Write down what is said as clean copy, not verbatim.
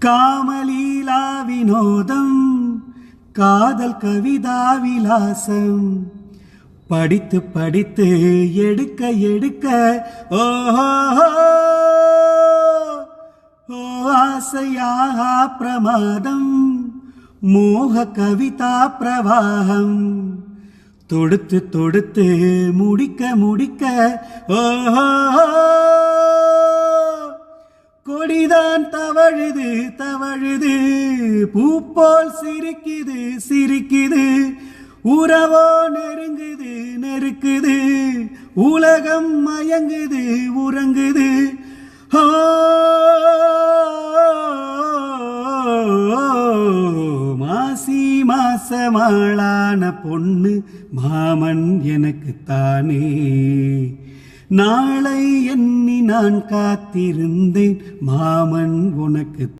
காமலீலா வினோதம் காதல் கவிதா விலாசம் படித்து படித்து எடுக்க எடுக்க ஓஹோ ஆசையாக பிரமாதம் மோக கவிதா பிரவாகம் தொடுத்து தொடுத்து முடிக்க முடிக்க ஓஹோ கொடிதான் தவழுது தவழுது பூ போல் சிரிக்குது சிரிக்குது உறவோ நெருங்குது நெருக்குது உலகம் மயங்குது உறங்குது மாசி மாசமாளான பொண்ணு மாமன் எனக்கு தானே நாளை எண்ணி நான் காத்திருந்தேன் மாமன் உனக்கு